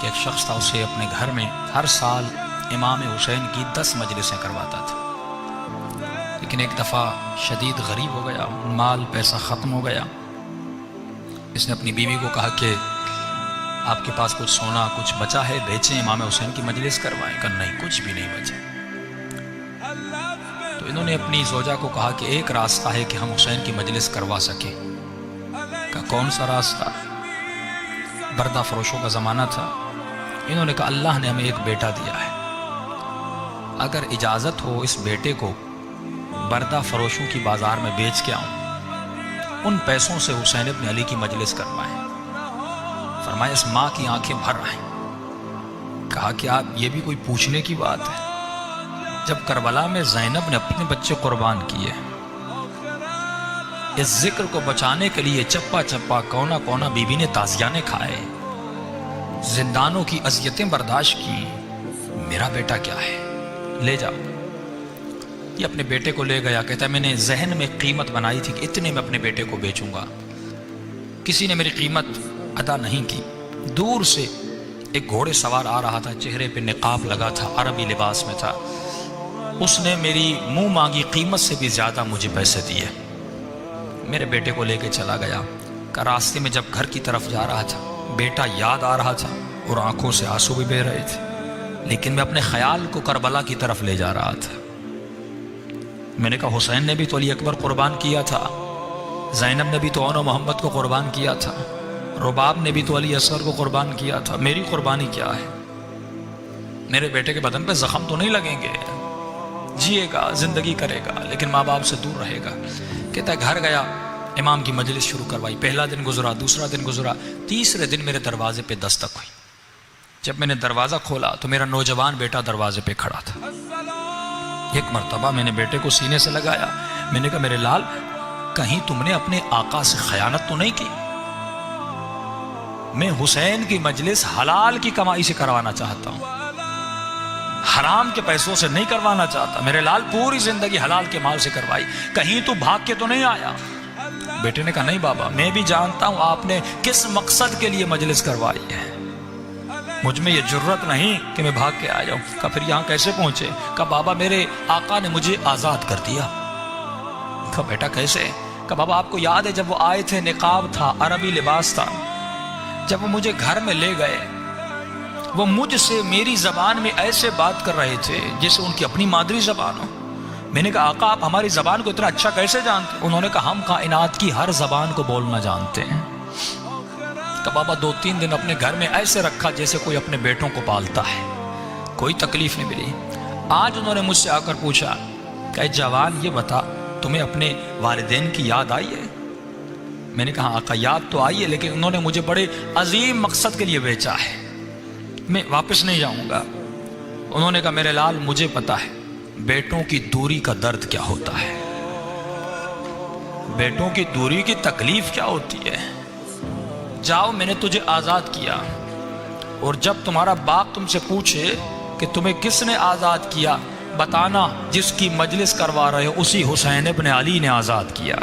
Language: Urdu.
کہ ایک شخص تھا، اسے اپنے گھر میں ہر سال امام حسین کی 10 مجلسیں کرواتا تھا، لیکن ایک دفعہ شدید غریب ہو گیا، مال پیسہ ختم ہو گیا۔ اس نے اپنی بیوی کو کہا کہ آپ کے پاس کچھ سونا کچھ بچا ہے، بیچیں، امام حسین کی مجلس کروائیں۔ کہ نہیں، کچھ بھی نہیں بچا۔ تو انہوں نے اپنی زوجہ کو کہا کہ ایک راستہ ہے کہ ہم حسین کی مجلس کروا سکیں۔ کہ کون سا راستہ؟ بردہ فروشوں کا زمانہ تھا۔ انہوں نے کہا اللہ نے ہمیں ایک بیٹا دیا ہے، اگر اجازت ہو اس بیٹے کو بردہ فروشوں کی بازار میں بیچ کے آؤں، ان پیسوں سے حسین ابن علی کی مجلس کروائیں۔ فرمایا اس ماں کی آنکھیں بھر آئیں۔ کہا کہ آپ یہ بھی کوئی پوچھنے کی بات ہے؟ جب کربلا میں زینب نے اپنے بچے قربان کیے، اس ذکر کو بچانے کے لیے چپا چپا کونا کونا بی بی نے تازیانے کھائے، زندانوں کی اذیتیں برداشت کی، میرا بیٹا کیا ہے، لے جاؤ۔ یہ اپنے بیٹے کو لے گیا، کہتا ہے میں نے ذہن میں قیمت بنائی تھی کہ اتنے میں اپنے بیٹے کو بیچوں گا، کسی نے میری قیمت ادا نہیں کی۔ دور سے ایک گھوڑے سوار آ رہا تھا، چہرے پہ نقاب لگا تھا، عربی لباس میں تھا، اس نے میری منہ مانگی قیمت سے بھی زیادہ مجھے پیسے دیے، میرے بیٹے کو لے کے چلا گیا۔ کہ راستے میں جب گھر کی طرف جا رہا تھا، بیٹا یاد آ رہا تھا اور آنکھوں سے آنسو بھی بہہ رہے تھے، لیکن میں اپنے خیال کو کربلا کی طرف لے جا رہا تھا۔ میں نے کہا حسین نے بھی تو علی اکبر قربان کیا تھا، زینب نے بھی تو اون و محمد کو قربان کیا تھا، رباب نے بھی تو علی اصغر کو قربان کیا تھا، میری قربانی کیا ہے؟ میرے بیٹے کے بدن پہ زخم تو نہیں لگیں گے، جیے گا، زندگی کرے گا، لیکن ماں باپ سے دور رہے گا۔ کہتا ہے گھر گیا، امام کی مجلس شروع کروائی، پہلا دن گزرا، دوسرا دن گزرا، تیسرے دن میرے دروازے پہ دستک ہوئی۔ جب میں نے دروازہ کھولا تو میرا نوجوان بیٹا دروازے پہ کھڑا تھا۔ ایک مرتبہ میں نے بیٹے کو سینے سے لگایا، میں نے کہا میرے لال، کہیں تم نے اپنے آقا سے خیانت تو نہیں کی؟ میں حسین کی مجلس حلال کی کمائی سے کروانا چاہتا ہوں، حرام کے پیسوں سے نہیں کروانا چاہتا۔ میرے لال پوری زندگی حلال کے مال سے کروائی، کہیں تو بھاگ کے تو نہیں آیا؟ بیٹے نے کہا نہیں بابا، میں بھی جانتا ہوں آپ نے کس مقصد کے لیے مجلس کروائی ہے، مجھ میں یہ جرت نہیں کہ میں بھاگ کے آ جاؤں۔ کہا پھر یہاں کیسے پہنچے؟ کہا بابا میرے آقا نے مجھے آزاد کر دیا۔ کہا بیٹا کیسے؟ کہا بابا آپ کو یاد ہے جب وہ آئے تھے، نقاب تھا، عربی لباس تھا، جب وہ مجھے گھر میں لے گئے، وہ مجھ سے میری زبان میں ایسے بات کر رہے تھے جیسے ان کی اپنی مادری زبان ہو۔ میں نے کہا آقا آپ ہماری زبان کو اتنا اچھا کیسے جانتے؟ انہوں نے کہا ہم کائنات کی ہر زبان کو بولنا جانتے ہیں۔ کہ بابا 2-3 دن اپنے گھر میں ایسے رکھا جیسے کوئی اپنے بیٹوں کو پالتا ہے، کوئی تکلیف نہیں ملی۔ آج انہوں نے مجھ سے آ کر پوچھا کہ جوان یہ بتا تمہیں اپنے والدین کی یاد آئی ہے؟ میں نے کہا آقا یاد تو آئی ہے، لیکن انہوں نے مجھے بڑے عظیم مقصد کے لیے بیچا ہے، میں واپس نہیں جاؤں گا۔ انہوں نے کہا میرے لال مجھے پتا ہے بیٹوں کی دوری کا درد کیا ہوتا ہے، بیٹوں کی دوری کی تکلیف کیا ہوتی ہے۔ جاؤ میں نے تجھے آزاد کیا، اور جب تمہارا باپ تم سے پوچھے کہ تمہیں کس نے آزاد کیا، بتانا جس کی مجلس کروا رہے ہو اسی حسین ابن علی نے آزاد کیا۔